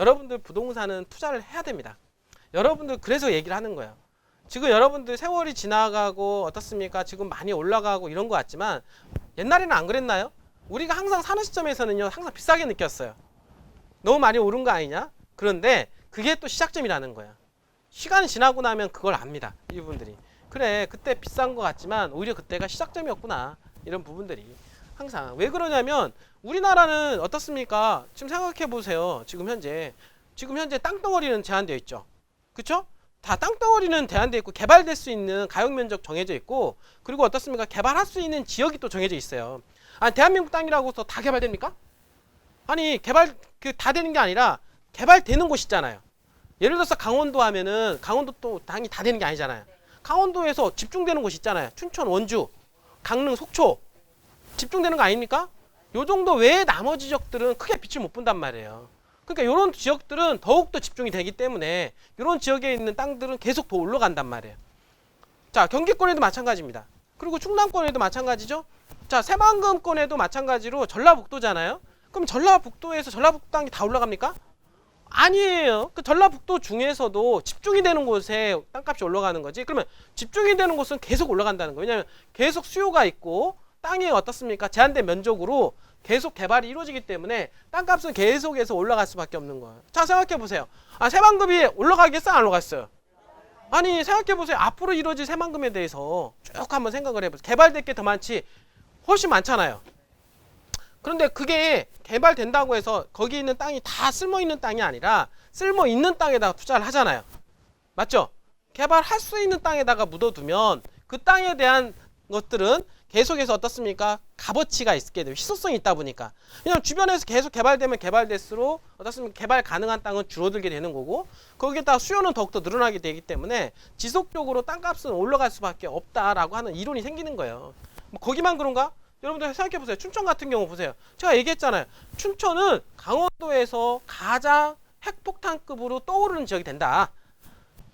여러분들 부동산은 투자를 해야 됩니다. 여러분들 그래서 얘기를 하는 거예요. 지금 여러분들 세월이 지나가고 어떻습니까? 지금 많이 올라가고 이런 것 같지만 옛날에는 안 그랬나요? 우리가 항상 사는 시점에서는요, 항상 비싸게 느꼈어요. 너무 많이 오른 거 아니냐? 그런데 그게 또 시작점이라는 거야. 시간이 지나고 나면 그걸 압니다. 이분들이. 그래, 그때 비싼 것 같지만 오히려 그때가 시작점이었구나. 이런 부분들이 항상. 왜 그러냐면 우리나라는 어떻습니까? 지금 생각해 보세요. 지금 현재 땅덩어리는 제한되어 있죠. 그쵸? 다 땅덩어리는 제한되어 있고 개발될 수 있는 가용 면적 정해져 있고, 그리고 어떻습니까? 개발할 수 있는 지역이 또 정해져 있어요. 아니, 대한민국 땅이라고 해서 다 개발됩니까? 아니, 개발 다 되는 게 아니라 개발되는 곳 있잖아요. 예를 들어서 강원도 하면은 강원도 또 땅이 다 되는 게 아니잖아요. 강원도에서 집중되는 곳 있잖아요. 춘천, 원주, 강릉, 속초 집중되는 거 아닙니까? 요 정도 외에 나머지 지역들은 크게 빛을 못 본단 말이에요. 그러니까 이런 지역들은 더욱더 집중이 되기 때문에 이런 지역에 있는 땅들은 계속 더 올라간단 말이에요. 자, 경기권에도 마찬가지입니다. 그리고 충남권에도 마찬가지죠. 자, 새만금권에도 마찬가지로 전라북도잖아요. 그럼 전라북도에서 전라북도 땅이 다 올라갑니까? 아니에요. 그 전라북도 중에서도 집중이 되는 곳에 땅값이 올라가는 거지. 그러면 집중이 되는 곳은 계속 올라간다는 거예요. 왜냐하면 계속 수요가 있고 땅이 어떻습니까? 제한된 면적으로 계속 개발이 이루어지기 때문에 땅값은 계속해서 올라갈 수밖에 없는 거예요. 자, 생각해 보세요. 아, 새만금이 올라가겠어? 안 올라갔어요? 아니, 생각해 보세요. 앞으로 이루어질 새만금에 대해서 쭉 한번 생각을 해보세요. 개발될 게 더 많지, 훨씬 많잖아요. 그런데 그게 개발된다고 해서 거기 있는 땅이 다 쓸모있는 땅이 아니라 쓸모있는 땅에다가 투자를 하잖아요. 맞죠? 개발할 수 있는 땅에다가 묻어두면 그 땅에 대한 것들은 계속해서 어떻습니까? 값어치가 있게 돼요. 희소성이 있다 보니까. 왜냐면 주변에서 계속 개발되면 개발될수록 어떻습니까? 개발 가능한 땅은 줄어들게 되는 거고, 거기에다가 수요는 더욱더 늘어나게 되기 때문에 지속적으로 땅값은 올라갈 수밖에 없다라고 하는 이론이 생기는 거예요. 뭐 거기만 그런가? 여러분들 생각해 보세요. 춘천 같은 경우 보세요. 제가 얘기했잖아요. 춘천은 강원도에서 가장 핵폭탄급으로 떠오르는 지역이 된다.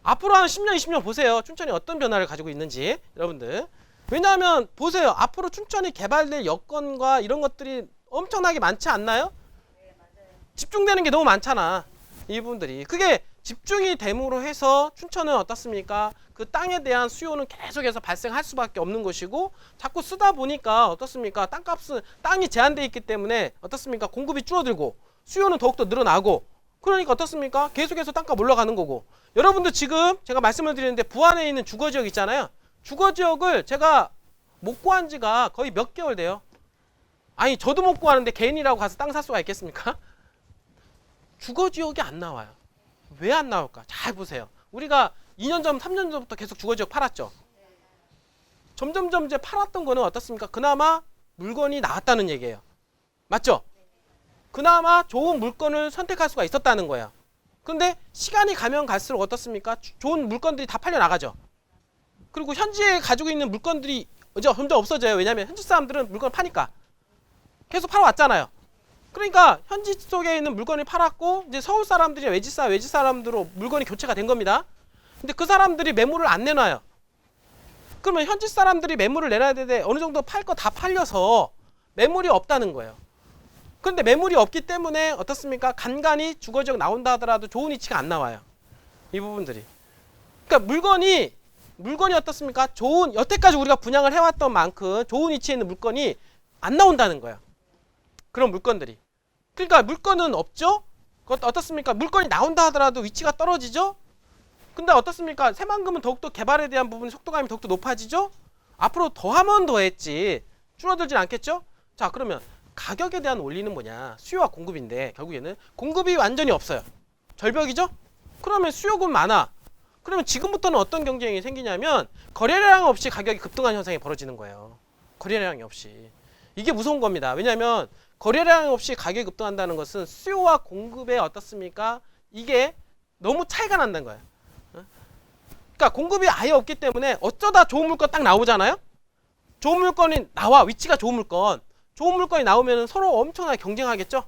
앞으로 한 10년, 20년 보세요. 춘천이 어떤 변화를 가지고 있는지. 여러분들. 왜냐하면 보세요. 앞으로 춘천이 개발될 여건과 이런 것들이 엄청나게 많지 않나요? 네, 맞아요. 집중되는 게 너무 많잖아. 이 부분들이. 그게 집중이 됨으로 해서 춘천은 어떻습니까? 그 땅에 대한 수요는 계속해서 발생할 수밖에 없는 것이고, 자꾸 쓰다 보니까 어떻습니까? 땅이 제한되어 있기 때문에 어떻습니까? 공급이 줄어들고 수요는 더욱더 늘어나고, 그러니까 어떻습니까? 계속해서 땅값 올라가는 거고. 여러분들 지금 제가 말씀을 드리는데 부안에 있는 주거지역 있잖아요. 주거지역을 제가 못 구한 지가 거의 몇 개월 돼요. 아니, 저도 못 구하는데 개인이라고 가서 땅 살 수가 있겠습니까? 주거지역이 안 나와요. 왜 안 나올까? 잘 보세요. 우리가 2년 전, 3년 전부터 계속 주거지역 팔았죠. 점점 이제 팔았던 거는 어떻습니까? 그나마 물건이 나왔다는 얘기예요. 맞죠? 그나마 좋은 물건을 선택할 수가 있었다는 거예요. 그런데 시간이 가면 갈수록 어떻습니까? 좋은 물건들이 다 팔려 나가죠. 그리고 현지에 가지고 있는 물건들이 이제 점점 없어져요. 왜냐하면 현지 사람들은 물건을 파니까. 계속 팔아왔잖아요. 그러니까 현지 속에 있는 물건을 팔았고, 이제 서울 사람들이 외지 사람들로 물건이 교체가 된 겁니다. 근데 그 사람들이 매물을 안 내놔요. 그러면 현지 사람들이 매물을 내놔야 되는데 어느 정도 팔 거 다 팔려서 매물이 없다는 거예요. 그런데 매물이 없기 때문에 어떻습니까? 간간히 주거지역 나온다 하더라도 좋은 위치가 안 나와요. 이 부분들이. 그러니까 물건이 어떻습니까? 여태까지 우리가 분양을 해왔던 만큼 좋은 위치에 있는 물건이 안 나온다는 거예요. 그런 물건들이. 그러니까 물건은 없죠? 어떻습니까? 물건이 나온다 하더라도 위치가 떨어지죠? 근데 어떻습니까? 새만금은 더욱더 개발에 대한 부분 속도감이 더욱더 높아지죠? 앞으로 더하면 더했지 줄어들진 않겠죠? 자, 그러면 가격에 대한 원리는 뭐냐? 수요와 공급인데 결국에는 공급이 완전히 없어요. 절벽이죠? 그러면 수요는 많아. 그러면 지금부터는 어떤 경쟁이 생기냐면 거래량 없이 가격이 급등하는 현상이 벌어지는 거예요. 거래량이 없이. 이게 무서운 겁니다. 왜냐하면 거래량 없이 가격이 급등한다는 것은 수요와 공급에 어떻습니까? 이게 너무 차이가 난다는 거예요. 그러니까 공급이 아예 없기 때문에 어쩌다 좋은 물건 딱 나오잖아요. 좋은 물건이 나와. 위치가 좋은 물건이 나오면 서로 엄청나게 경쟁하겠죠.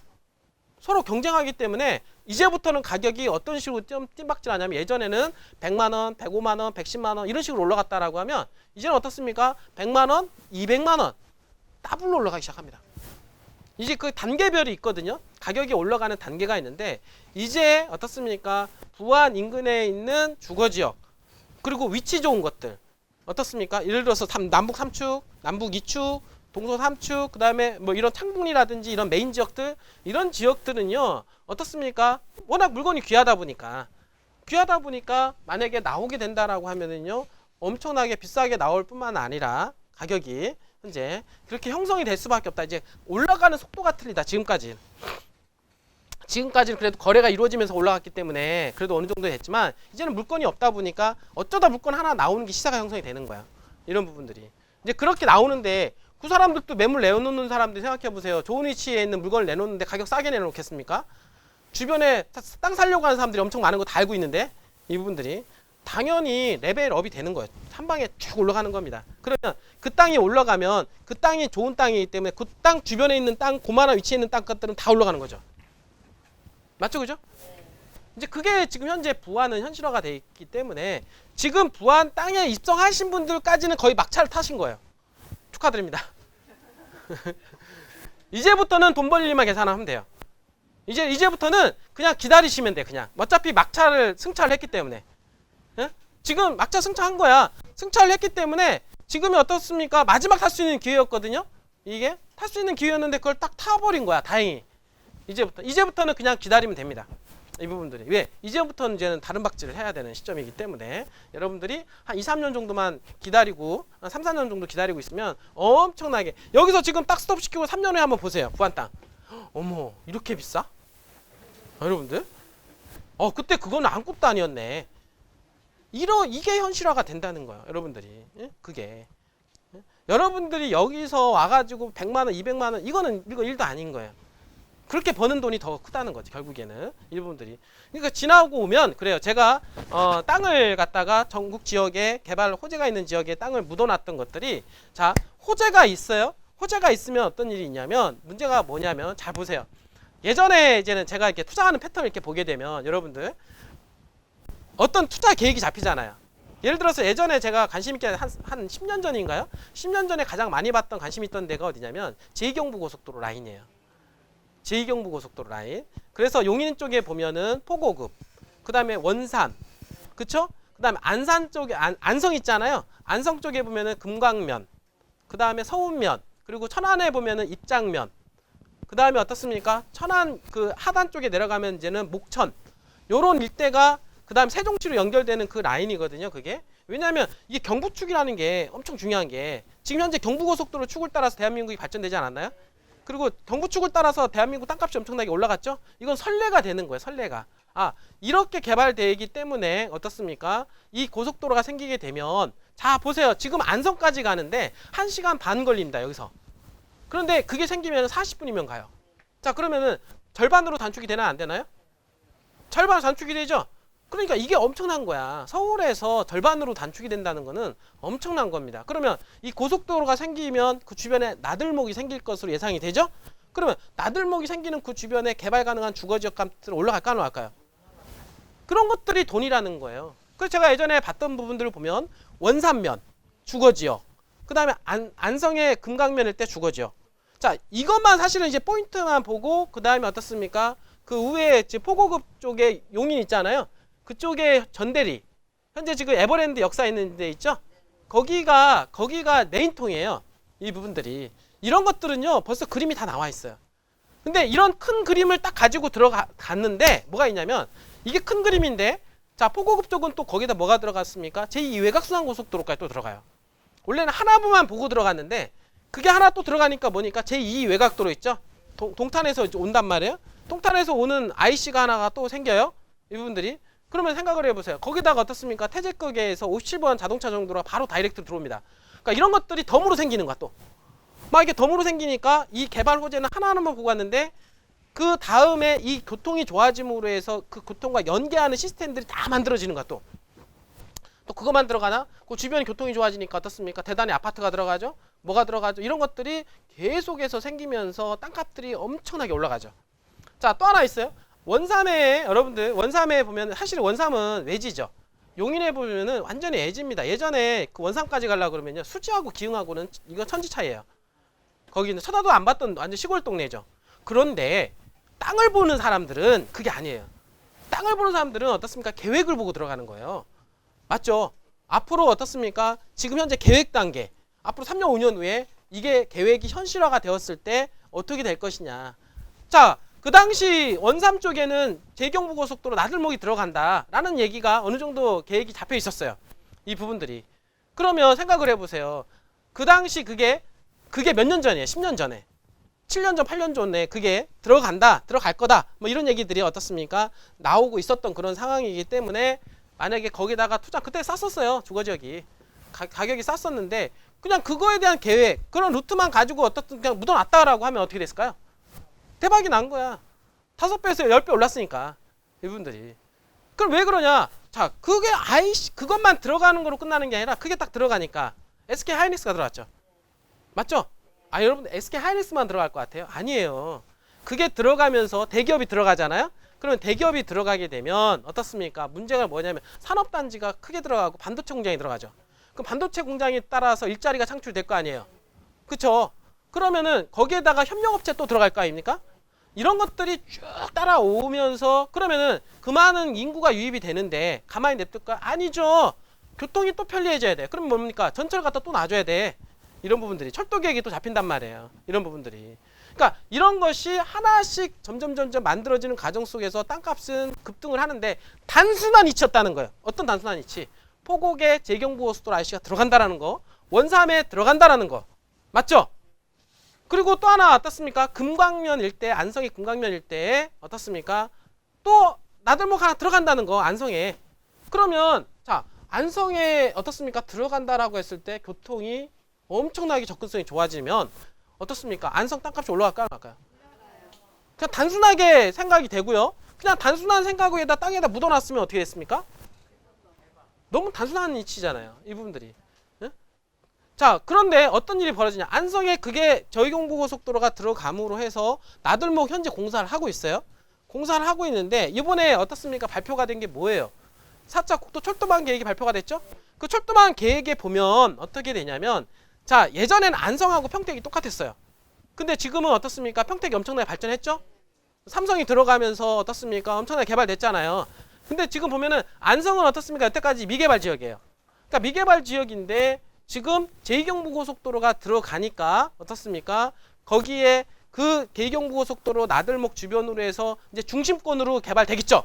서로 경쟁하기 때문에 이제부터는 가격이 어떤 식으로 뜀박질하냐면, 예전에는 100만원, 105만원, 110만원 이런 식으로 올라갔다라고 하면 이제는 어떻습니까? 100만원, 200만원 더블로 올라가기 시작합니다. 이제 그 단계별이 있거든요. 가격이 올라가는 단계가 있는데 이제 어떻습니까? 부안 인근에 있는 주거지역 그리고 위치 좋은 것들 어떻습니까? 예를 들어서 남북 3축, 남북 2축, 동서 3축, 그 다음에 뭐 이런 창북리라든지 이런 메인 지역들 이런 지역들은요 어떻습니까? 워낙 물건이 귀하다 보니까 만약에 나오게 된다라고 하면은요 엄청나게 비싸게 나올 뿐만 아니라 가격이 현재 그렇게 형성이 될 수밖에 없다. 이제 올라가는 속도가 틀리다. 지금까지는 그래도 거래가 이루어지면서 올라갔기 때문에 그래도 어느 정도 됐지만 이제는 물건이 없다 보니까 어쩌다 물건 하나 나오는 게 시세가 형성이 되는 거야. 이런 부분들이 이제 그렇게 나오는데 그 사람들도 매물 내놓는 사람들 생각해 보세요. 좋은 위치에 있는 물건을 내놓는데 가격 싸게 내놓겠습니까? 주변에 땅 살려고 하는 사람들이 엄청 많은 거 다 알고 있는데 이 부분들이 당연히 레벨업이 되는 거예요. 한 방에 쭉 올라가는 겁니다. 그러면 그 땅이 올라가면 그 땅이 좋은 땅이기 때문에 그 땅 주변에 있는 땅, 고만한 위치에 있는 땅 것들은 다 올라가는 거죠. 맞죠, 그죠? 이제 그게 지금 현재 부안은 현실화가 돼 있기 때문에 지금 부안 땅에 입성하신 분들까지는 거의 막차를 타신 거예요. 축하드립니다. 이제부터는 돈 벌 일만 계산하면 돼요. 이제부터는 그냥 기다리시면 돼. 그냥 어차피 승차를 했기 때문에. 예? 지금 막차 승차한 거야. 승차를 했기 때문에 지금이 어떻습니까? 마지막 탈 수 있는 기회였거든요. 이게 탈 수 있는 기회였는데 그걸 딱 타버린 거야. 다행히. 이제부터는 그냥 기다리면 됩니다. 이 부분들이. 왜? 이제부터는 이제는 다른 박질을 해야 되는 시점이기 때문에 여러분들이 한 2, 3년 정도만 기다리고 한 3, 4년 정도 기다리고 있으면 엄청나게 여기서 지금 딱 스톱시키고 3년 후에 한번 보세요. 부안 땅. 어머 이렇게 비싸? 여러분들? 그때 그건 아무것도 아니었네. 이게 현실화가 된다는 거예요. 여러분들이. 예? 그게. 예? 여러분들이 여기서 와가지고 100만원, 200만원 이거 일도 아닌 거예요. 그렇게 버는 돈이 더 크다는 거지 결국에는 일본들이. 그러니까 지나고 오면 그래요. 제가 땅을 갖다가 전국 지역에 개발 호재가 있는 지역에 땅을 묻어놨던 것들이 자 호재가 있어요. 호재가 있으면 어떤 일이 있냐면 문제가 뭐냐면 잘 보세요. 예전에 이제는 제가 이렇게 투자하는 패턴을 이렇게 보게 되면 여러분들 어떤 투자 계획이 잡히잖아요. 예를 들어서 예전에 제가 관심 있게 한 10년 전인가요? 10년 전에 가장 많이 봤던 관심 있던 데가 어디냐면 제2경부고속도로 라인이에요. 제2경부고속도로 라인. 그래서 용인 쪽에 보면은 포고급, 그 다음에 원산, 그쵸? 그 다음에 안산 쪽에 안성 있잖아요. 안성 쪽에 보면은 금강면, 그 다음에 서운면, 그리고 천안에 보면은 입장면, 그 다음에 어떻습니까? 천안 그 하단 쪽에 내려가면 이제는 목천, 요런 일대가 그 다음 세종시로 연결되는 그 라인이거든요. 그게 왜냐하면 이게 경부축이라는 게 엄청 중요한 게 지금 현재 경부고속도로 축을 따라서 대한민국이 발전되지 않았나요? 그리고 경부축을 따라서 대한민국 땅값이 엄청나게 올라갔죠. 이건 선례가 되는 거예요. 선례가. 이렇게 개발되기 때문에 어떻습니까? 이 고속도로가 생기게 되면 자 보세요. 지금 안성까지 가는데 1시간 반 걸립니다. 여기서. 그런데 그게 생기면 40분이면 가요. 자 그러면은 절반으로 단축이 되나 안 되나요? 절반으로 단축이 되죠. 그러니까 이게 엄청난 거야. 서울에서 절반으로 단축이 된다는 거는 엄청난 겁니다. 그러면 이 고속도로가 생기면 그 주변에 나들목이 생길 것으로 예상이 되죠? 그러면 나들목이 생기는 그 주변에 개발 가능한 주거지역 값들 올라갈까 안 올라갈까요? 그런 것들이 돈이라는 거예요. 그래서 제가 예전에 봤던 부분들을 보면 원산면, 주거지역, 그 다음에 안성의 금강면일 때 주거지역. 자 이것만 사실은 이제 포인트만 보고 그 다음에 어떻습니까? 그 우회에 포고급 쪽에 용인 있잖아요. 그쪽에 전대리 현재 지금 에버랜드 역사 있는 데 있죠. 거기가 메인통이에요. 이 부분들이 이런 것들은요 벌써 그림이 다 나와 있어요. 근데 이런 큰 그림을 딱 가지고 들어갔는데 뭐가 있냐면 이게 큰 그림인데 자 포고급 쪽은 또 거기다 뭐가 들어갔습니까? 제2 외곽순환고속도로까지 또 들어가요. 원래는 하나만 보고 들어갔는데 그게 하나 또 들어가니까 뭐니까 제2 외곽도로 있죠. 동탄에서 온단 말이에요. 동탄에서 오는 IC가 하나가 또 생겨요. 이 부분들이. 그러면 생각을 해보세요. 거기다가 어떻습니까? 태제급에서 57번 자동차 정도로 바로 다이렉트로 들어옵니다. 그러니까 이런 것들이 덤으로 생기는 거야 또. 막 이게 덤으로 생기니까 이 개발 호재는 하나하나만 보고 왔는데 그 다음에 이 교통이 좋아짐으로 해서 그 교통과 연계하는 시스템들이 다 만들어지는 거야 또. 또 그것만 들어가나? 그 주변 교통이 좋아지니까 어떻습니까? 대단히 아파트가 들어가죠? 뭐가 들어가죠? 이런 것들이 계속해서 생기면서 땅값들이 엄청나게 올라가죠. 자, 또 하나 있어요. 원삼에 여러분들 원삼에 보면 사실 원삼은 외지죠. 용인에 보면은 완전히 애지입니다. 예전에 그 원삼까지 가려고 그러면요 수지하고 기흥하고는 이거 천지 차이예요. 거기는 쳐다도 안 봤던 완전 시골 동네죠. 그런데 땅을 보는 사람들은 그게 아니에요. 땅을 보는 사람들은 어떻습니까? 계획을 보고 들어가는 거예요. 맞죠? 앞으로 어떻습니까? 지금 현재 계획 단계, 앞으로 3년, 5년 후에 이게 계획이 현실화가 되었을 때 어떻게 될 것이냐. 자, 그 당시 원삼 쪽에는 제경부고속도로 나들목이 들어간다라는 얘기가 어느 정도 계획이 잡혀 있었어요. 이 부분들이. 그러면 생각을 해보세요. 그 당시 그게 몇 년 전이에요? 10년 전에. 7년 전, 8년 전에 그게 들어간다, 들어갈 거다, 뭐 이런 얘기들이 어떻습니까? 나오고 있었던 그런 상황이기 때문에 만약에 거기다가 투자, 그때 쌌었어요. 주거지역이. 가격이 쌌었는데 그냥 그거에 대한 계획, 그런 루트만 가지고 어떻든 그냥 묻어놨다라고 하면 어떻게 됐을까요? 대박이 난 거야. 5배에서 10배 올랐으니까. 이분들이. 그럼 왜 그러냐? 자, 그게 그것만 들어가는 거로 끝나는 게 아니라 그게 딱 들어가니까 SK 하이닉스가 들어갔죠. 맞죠? 아, 여러분들 SK 하이닉스만 들어갈 것 같아요? 아니에요. 그게 들어가면서 대기업이 들어가잖아요? 그러면 대기업이 들어가게 되면 어떻습니까? 문제가 뭐냐면 산업단지가 크게 들어가고 반도체 공장이 들어가죠. 그럼 반도체 공장에 따라서 일자리가 창출될 거 아니에요? 그쵸? 그러면은 거기에다가 협력업체 또 들어갈 거 아닙니까? 이런 것들이 쭉 따라오면서 그러면은 그 많은 인구가 유입이 되는데 가만히 냅둘까? 아니죠. 교통이 또 편리해져야 돼. 그럼 뭡니까? 전철 갖다 또 놔줘야 돼. 이런 부분들이 철도 계획이 또 잡힌단 말이에요. 이런 부분들이. 그러니까 이런 것이 하나씩 점점 만들어지는 과정 속에서 땅값은 급등을 하는데 단순한 이치였다는 거예요. 어떤 단순한 이치? 포곡에 제경부고속도로 IC가 들어간다라는 거, 원삼에 들어간다라는 거. 맞죠? 그리고 또 하나 어떻습니까? 금광면 일대, 안성이 금광면 일대에 어떻습니까? 또 나들목 하나 들어간다는 거, 안성에. 그러면 자, 안성에 어떻습니까? 들어간다라고 했을 때 교통이 엄청나게 접근성이 좋아지면 어떻습니까? 안성 땅값이 올라갈까요? 안 올라갈까요? 그냥 단순하게 생각이 되고요. 그냥 단순한 생각에다 땅에다 묻어놨으면 어떻게 됐습니까? 너무 단순한 이치잖아요. 이 부분들이. 네? 자, 그런데 어떤 일이 벌어지냐. 안성에 그게 저희경부고속도로가 들어감으로 해서 나들목 현재 공사를 하고 있어요. 공사를 하고 있는데 이번에 어떻습니까? 발표가 된 게 뭐예요? 4차 국도 철도망 계획이 발표가 됐죠? 그 철도망 계획에 보면 어떻게 되냐면 자, 예전에는 안성하고 평택이 똑같았어요. 근데 지금은 어떻습니까? 평택이 엄청나게 발전했죠? 삼성이 들어가면서 어떻습니까? 엄청나게 개발됐잖아요. 근데 지금 보면은 안성은 어떻습니까? 여태까지 미개발 지역이에요. 그러니까 미개발 지역인데 지금 제2경부고속도로가 들어가니까 어떻습니까? 거기에 그 제2경부고속도로 나들목 주변으로 해서 이제 중심권으로 개발되겠죠?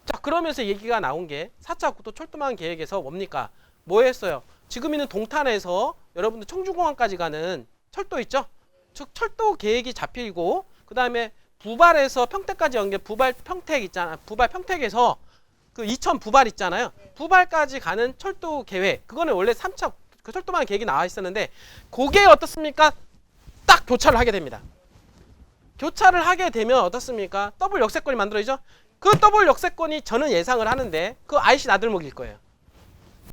자, 그러면서 얘기가 나온 게 4차 국도 철도망 계획에서 뭡니까? 뭐 했어요? 지금 있는 동탄에서 여러분들 청주공항까지 가는 철도 있죠? 즉 철도 계획이 잡히고 그 다음에 부발에서 평택까지 연결, 부발 평택 있잖아. 부발 평택에서 그 이천 부발 있잖아요. 부발까지 가는 철도 계획. 그거는 원래 3차 그 철도망 계획이 나와 있었는데 그게 어떻습니까? 딱 교차를 하게 됩니다. 교차를 하게 되면 어떻습니까? 더블 역세권이 만들어지죠? 그 더블 역세권이 저는 예상을 하는데 그 IC 나들목일 거예요.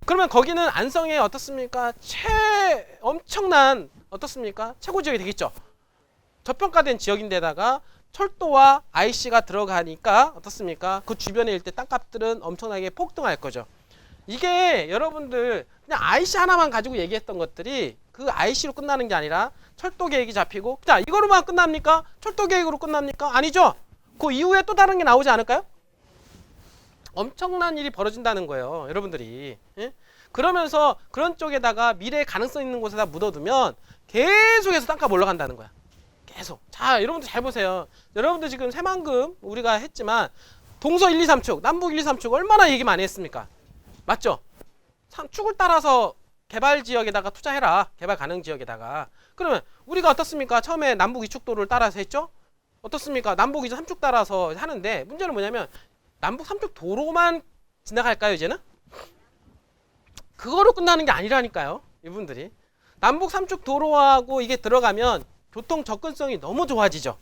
그러면 거기는 안성에 어떻습니까? 엄청난 어떻습니까? 최고 지역이 되겠죠. 저평가된 지역인데다가 철도와 IC가 들어가니까 어떻습니까? 그 주변에 일대 땅값들은 엄청나게 폭등할 거죠. 이게 여러분들 그냥 IC 하나만 가지고 얘기했던 것들이 그 IC로 끝나는 게 아니라 철도 계획이 잡히고 자, 이거로만 끝납니까? 철도 계획으로 끝납니까? 아니죠. 그 이후에 또 다른 게 나오지 않을까요? 엄청난 일이 벌어진다는 거예요. 여러분들이. 예? 그러면서 그런 쪽에다가 미래의 가능성 있는 곳에다 묻어두면 계속해서 땅값 올라간다는 거야. 계속. 자, 여러분들 잘 보세요. 여러분들 지금 새만금 우리가 했지만 동서 1, 2, 3축, 남북 1, 2, 3축 얼마나 얘기 많이 했습니까? 맞죠? 축을 따라서 개발 지역에다가 투자해라. 개발 가능 지역에다가. 그러면 우리가 어떻습니까? 처음에 남북 2축도를 따라서 했죠? 어떻습니까? 남북 2, 3축 따라서 하는데 문제는 뭐냐면 남북 3축 도로만 지나갈까요, 이제는? 그거로 끝나는 게 아니라니까요. 이분들이. 남북 3축 도로하고 이게 들어가면 교통 접근성이 너무 좋아지죠.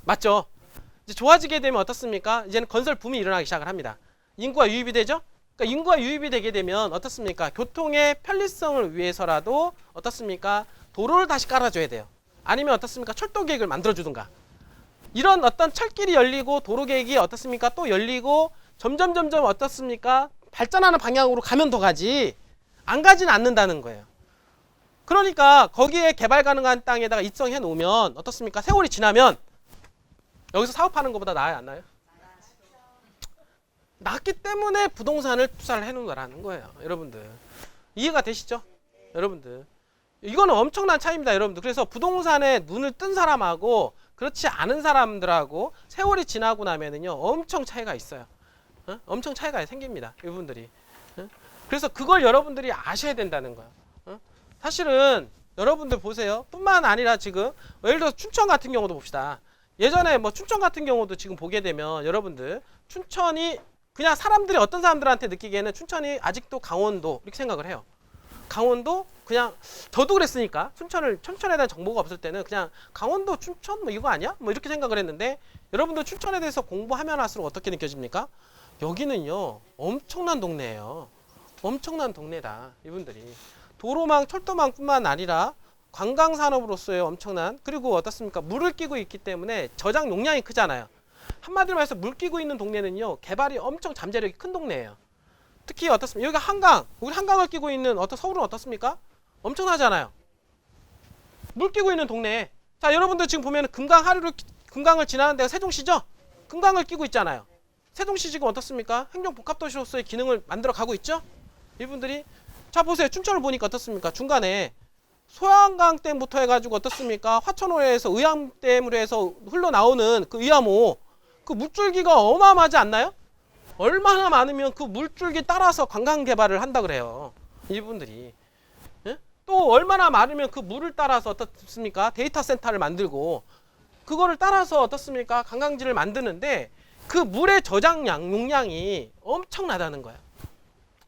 맞죠? 이제 좋아지게 되면 어떻습니까? 이제는 건설 붐이 일어나기 시작을 합니다. 인구가 유입이 되죠? 그러니까 인구가 유입이 되게 되면 어떻습니까? 교통의 편리성을 위해서라도 어떻습니까? 도로를 다시 깔아줘야 돼요. 아니면 어떻습니까? 철도 계획을 만들어주든가. 이런 어떤 철길이 열리고 도로 계획이 어떻습니까? 또 열리고 점점 어떻습니까? 발전하는 방향으로 가면 더 가지 안 가지는 않는다는 거예요. 그러니까 거기에 개발 가능한 땅에다가 입성해 놓으면 어떻습니까? 세월이 지나면 여기서 사업하는 것보다 나아요, 안 나아요? 낫기 때문에 부동산을 투자를 해놓는다라는 거예요. 여러분들 이해가 되시죠? 여러분들 이거는 엄청난 차이입니다. 여러분들 그래서 부동산에 눈을 뜬 사람하고 그렇지 않은 사람들하고 세월이 지나고 나면은요 엄청 차이가 있어요. 엄청 차이가 생깁니다. 이분들이. 그래서 그걸 여러분들이 아셔야 된다는 거예요. 사실은 여러분들 보세요. 뿐만 아니라 지금 예를 들어서 춘천 같은 경우도 봅시다. 예전에 뭐 춘천 같은 경우도 지금 보게 되면 여러분들 춘천이 그냥 사람들이 어떤 사람들한테 느끼기에는 춘천이 아직도 강원도 이렇게 생각을 해요. 강원도 그냥 저도 그랬으니까 춘천에 대한 정보가 없을 때는 그냥 강원도 춘천 뭐 이거 아니야? 뭐 이렇게 생각을 했는데 여러분들 춘천에 대해서 공부하면 할수록 어떻게 느껴집니까? 여기는요 엄청난 동네예요. 엄청난 동네다. 이분들이 도로망 철도망뿐만 아니라 관광산업으로서의 엄청난 그리고 어떻습니까? 물을 끼고 있기 때문에 저장 용량이 크잖아요. 한마디로 말해서 물 끼고 있는 동네는요 개발이 엄청 잠재력이 큰 동네예요. 특히 어떻습니까? 여기가 한강, 우리 한강을 끼고 있는 서울은 어떻습니까? 엄청나잖아요. 물 끼고 있는 동네. 자, 여러분들 지금 보면 금강을 지나는 데가 세종시죠? 금강을 끼고 있잖아요. 세종시 지금 어떻습니까? 행정복합도시로서의 기능을 만들어 가고 있죠? 이분들이 자 보세요. 춘천을 보니까 어떻습니까? 중간에 소양강댐부터 해가지고 어떻습니까? 화천호에서 의암댐으로 해서 흘러나오는 그 의암호 그 물줄기가 어마어마하지 않나요? 얼마나 많으면 그 물줄기 따라서 관광 개발을 한다 그래요. 이분들이. 예? 또 얼마나 많으면 그 물을 따라서 어떻습니까? 데이터 센터를 만들고 그거를 따라서 어떻습니까? 관광지를 만드는데 그 물의 저장량, 용량이 엄청나다는 거예요.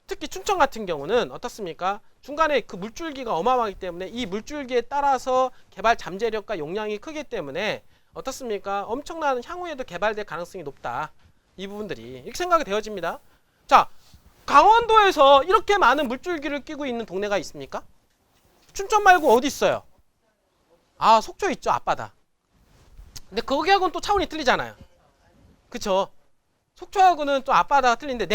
특히 춘천 같은 경우는 어떻습니까? 중간에 그 물줄기가 어마어마하기 때문에 이 물줄기에 따라서 개발 잠재력과 용량이 크기 때문에 어떻습니까? 엄청난 향후에도 개발될 가능성이 높다. 이 부분들이 이렇게 생각이 되어집니다. 자, 강원도에서 이렇게 많은 물줄기를 끼고 있는 동네가 있습니까? 춘천 말고 어디 있어요? 아, 속초 있죠. 앞바다. 근데 거기하고는 또 차원이 틀리잖아요. 그쵸? 속초하고는 또 앞바다가 틀린데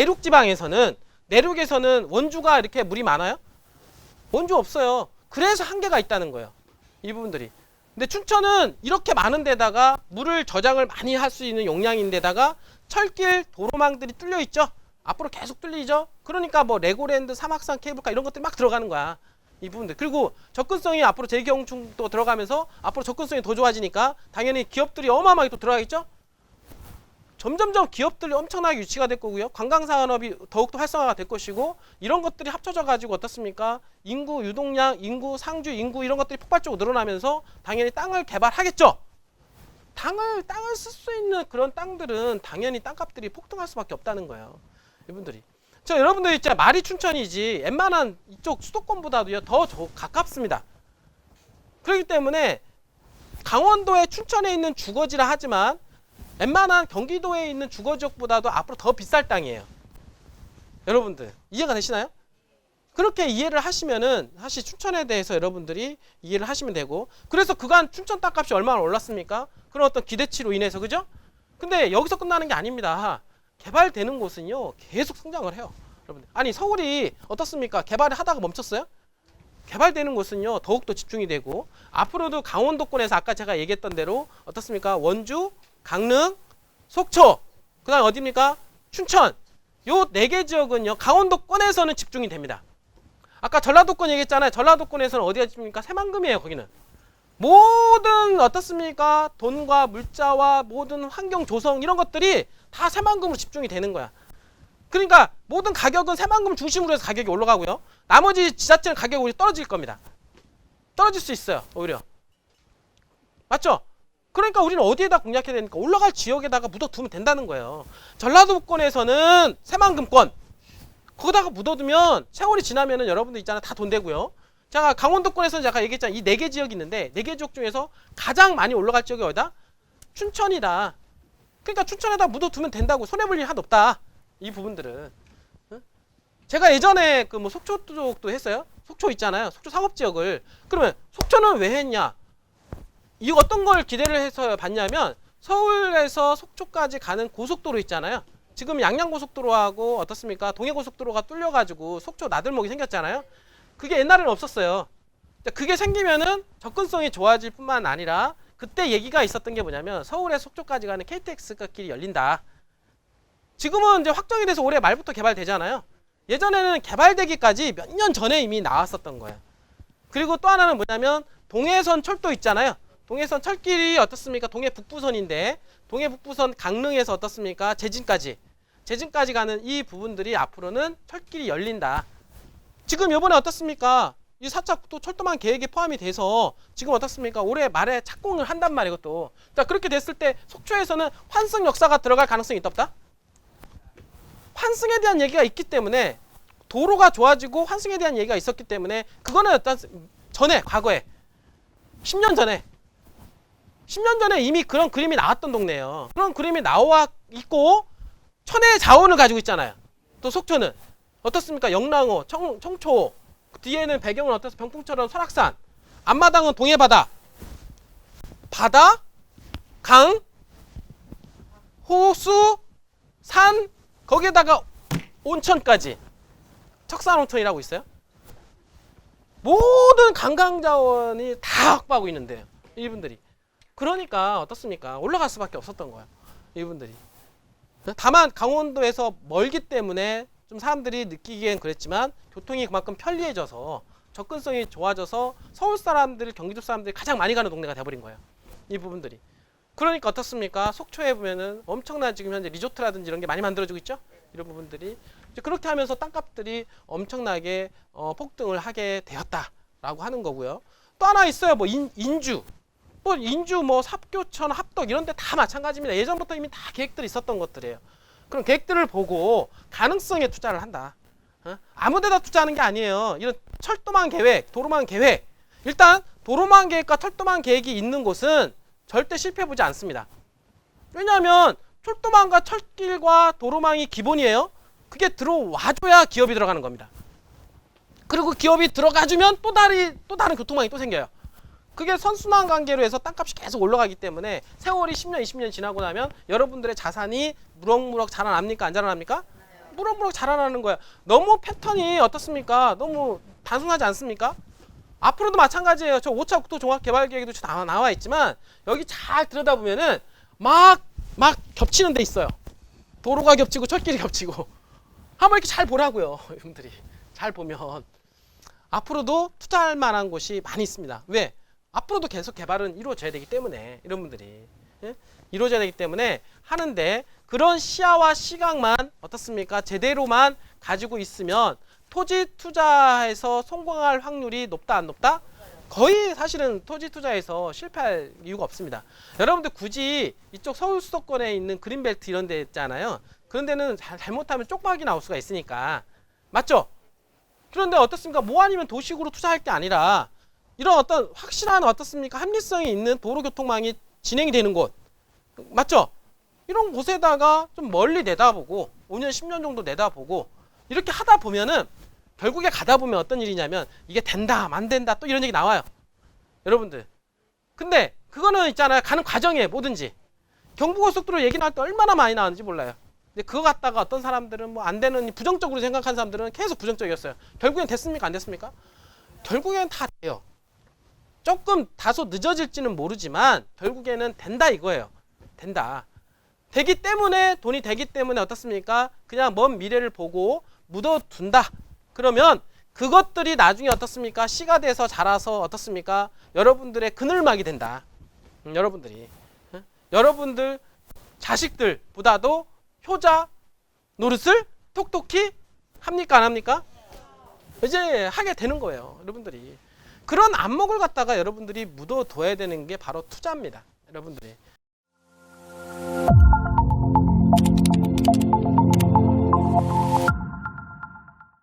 내륙에서는 원주가 이렇게 물이 많아요? 원주 없어요. 그래서 한계가 있다는 거예요. 이 부분들이. 근데 춘천은 이렇게 많은 데다가 물을 저장을 많이 할 수 있는 용량인데다가 철길 도로망들이 뚫려 있죠. 앞으로 계속 뚫리죠. 그러니까 뭐 레고랜드, 사막산 케이블카 이런 것들이 막 들어가는 거야. 이 부분들. 그리고 접근성이 앞으로 재경충도 들어가면서 앞으로 접근성이 더 좋아지니까 당연히 기업들이 어마어마하게 또 들어가겠죠. 점점점 기업들이 엄청나게 유치가 될 거고요. 관광산업이 더욱더 활성화가 될 것이고 이런 것들이 합쳐져 가지고 어떻습니까? 인구 유동량, 인구 상주, 인구 이런 것들이 폭발적으로 늘어나면서 당연히 땅을 개발하겠죠. 땅을 쓸 수 있는 그런 땅들은 당연히 땅값들이 폭등할 수밖에 없다는 거예요. 이분들이. 자, 여러분들 있잖아요. 말이 춘천이지 웬만한 이쪽 수도권보다도요 더 가깝습니다. 그렇기 때문에 강원도에 춘천에 있는 주거지라 하지만 웬만한 경기도에 있는 주거지역보다도 앞으로 더 비쌀 땅이에요. 여러분들 이해가 되시나요? 그렇게 이해를 하시면은 사실 춘천에 대해서 여러분들이 이해를 하시면 되고 그래서 그간 춘천 땅값이 얼마나 올랐습니까? 그런 어떤 기대치로 인해서 그죠? 근데 여기서 끝나는 게 아닙니다. 개발되는 곳은요 계속 성장을 해요. 여러분들 아니 서울이 어떻습니까? 개발을 하다가 멈췄어요? 개발되는 곳은요 더욱더 집중이 되고 앞으로도 강원도권에서 아까 제가 얘기했던 대로 어떻습니까? 원주, 강릉, 속초, 그 다음 어디입니까? 춘천. 요 4개 지역은요 강원도권에서는 집중이 됩니다. 아까 전라도권 얘기했잖아요. 전라도권에서는 어디가 집중입니까? 새만금이에요. 거기는 모든 어떻습니까? 돈과 물자와 모든 환경 조성 이런 것들이 다 새만금으로 집중이 되는 거야. 그러니까 모든 가격은 새만금 중심으로 해서 가격이 올라가고요. 나머지 지자체는 가격이 오히려 떨어질 겁니다. 떨어질 수 있어요. 오히려. 맞죠? 그러니까 우리는 어디에다 공략해야 되니까 올라갈 지역에다가 묻어두면 된다는 거예요. 전라도권에서는 새만금권 거기다가 묻어두면 세월이 지나면은 여러분들 있잖아요. 다 돈 되고요. 자, 강원도권에서는 제가 얘기했잖아요. 이 4개 지역이 있는데 4개 지역 중에서 가장 많이 올라갈 지역이 어디다? 춘천이다. 그러니까 춘천에다 묻어두면 된다고 손해볼 일 하나도 없다. 이 부분들은. 제가 예전에 그 뭐 속초 쪽도 했어요. 속초 있잖아요. 속초 상업지역을. 그러면 속초는 왜 했냐? 이 어떤 걸 기대를 해서 봤냐면 서울에서 속초까지 가는 고속도로 있잖아요. 지금 양양고속도로하고 어떻습니까? 동해고속도로가 뚫려가지고 속초 나들목이 생겼잖아요. 그게 옛날에는 없었어요. 그게 생기면은 접근성이 좋아질 뿐만 아니라 그때 얘기가 있었던 게 뭐냐면 서울에 속초까지 가는 KTX가 길이 열린다. 지금은 이제 확정이 돼서 올해 말부터 개발되잖아요. 예전에는 개발되기까지 몇 년 전에 이미 나왔었던 거예요. 그리고 또 하나는 뭐냐면 동해선 철도 있잖아요. 동해선 철길이 어떻습니까? 동해 북부선인데 동해 북부선 강릉에서 어떻습니까? 제진까지 가는 이 부분들이 앞으로는 철길이 열린다. 지금 이번에 어떻습니까? 이 4차 또 철도망 계획에 포함이 돼서 지금 어떻습니까? 올해 말에 착공을 한단 말이에요. 또. 자, 그렇게 됐을 때 속초에서는 환승 역사가 들어갈 가능성이 있다 없다? 환승에 대한 얘기가 있기 때문에 도로가 좋아지고 환승에 대한 얘기가 있었기 때문에 그거는 어떤 전에 과거에 10년 전에 이미 그런 그림이 나왔던 동네예요. 그런 그림이 나와 있고 천혜의 자원을 가지고 있잖아요. 또 속초는 어떻습니까? 영랑호, 청초, 뒤에는 배경은 어때서 병풍처럼 설악산, 앞마당은 동해바다, 바다, 강, 호수, 산, 거기에다가 온천까지. 척산온천이라고 있어요. 모든 관광자원이 다 확보하고 있는데요. 이분들이. 그러니까 어떻습니까? 올라갈 수밖에 없었던 거예요. 이분들이. 다만 강원도에서 멀기 때문에 좀 사람들이 느끼기엔 그랬지만 교통이 그만큼 편리해져서 접근성이 좋아져서 서울 사람들, 경기도 사람들이 가장 많이 가는 동네가 돼버린 거예요. 이 부분들이. 그러니까 어떻습니까? 속초에 보면은 엄청난 지금 현재 리조트라든지 이런 게 많이 만들어지고 있죠? 이런 부분들이. 이제 그렇게 하면서 땅값들이 엄청나게 폭등을 하게 되었다라고 하는 거고요. 또 하나 있어요. 뭐 인주. 인주, 삽교천, 합덕 이런 데 다 마찬가지입니다. 예전부터 이미 다 계획들이 있었던 것들이에요. 그럼 계획들을 보고 가능성에 투자를 한다. 아무 데다 투자하는 게 아니에요. 이런 철도망 계획, 도로망 계획. 일단 도로망 계획과 철도망 계획이 있는 곳은 절대 실패해보지 않습니다. 왜냐하면 철도망과 철길과 도로망이 기본이에요. 그게 들어와줘야 기업이 들어가는 겁니다. 그리고 기업이 들어가주면 또 다른 교통망이 또 생겨요. 그게 선순환 관계로 해서 땅값이 계속 올라가기 때문에 세월이 10년, 20년 지나고 나면 여러분들의 자산이 무럭무럭 자라납니까? 안 자라납니까? 무럭무럭 자라나는 거야. 너무 패턴이 어떻습니까? 너무 단순하지 않습니까? 앞으로도 마찬가지예요. 저 5차 국토 종합개발계획에도 나와 있지만 여기 잘 들여다보면은 막 겹치는 데 있어요. 도로가 겹치고 철길이 겹치고. 한번 이렇게 잘 보라고요. 여러분들이. 잘 보면. 앞으로도 투자할 만한 곳이 많이 있습니다. 왜? 앞으로도 계속 개발은 이루어져야 되기 때문에 이런 분들이 이루어져야 되기 때문에 하는데 그런 시야와 시각만 어떻습니까? 제대로만 가지고 있으면 토지 투자에서 성공할 확률이 높다 안 높다? 거의 사실은 토지 투자에서 실패할 이유가 없습니다. 여러분들 굳이 이쪽 서울 수도권에 있는 그린벨트 이런 데 있잖아요. 그런 데는 잘못하면 쪽박이 나올 수가 있으니까. 맞죠? 그런데 어떻습니까? 뭐 아니면 도식으로 투자할 게 아니라 이런 어떤 확실한 어떻습니까? 합리성이 있는 도로교통망이 진행이 되는 곳. 맞죠? 이런 곳에다가 좀 멀리 내다보고 5년, 10년 정도 내다보고 이렇게 하다 보면은 결국에 가다 보면 어떤 일이냐면 이게 된다, 안 된다 또 이런 얘기 나와요. 여러분들. 근데 그거는 있잖아요. 가는 과정에 뭐든지. 경부고속도로 얘기 나올 때 얼마나 많이 나왔는지 몰라요. 근데 그거 갖다가 어떤 사람들은 뭐 안 되는 부정적으로 생각한 사람들은 계속 부정적이었어요. 결국엔 됐습니까? 안 됐습니까? 결국엔 다 돼요. 조금 다소 늦어질지는 모르지만 결국에는 된다 이거예요. 된다. 되기 때문에 돈이 되기 때문에 어떻습니까? 그냥 먼 미래를 보고 묻어둔다. 그러면 그것들이 나중에 어떻습니까? 씨가 돼서 자라서 어떻습니까? 여러분들의 그늘막이 된다. 여러분들이. 여러분들 자식들보다도 효자 노릇을 톡톡히 합니까? 안 합니까? 이제 하게 되는 거예요. 여러분들이. 그런 안목을 갖다가 여러분들이 묻어둬야 되는 게 바로 투자입니다. 여러분들이.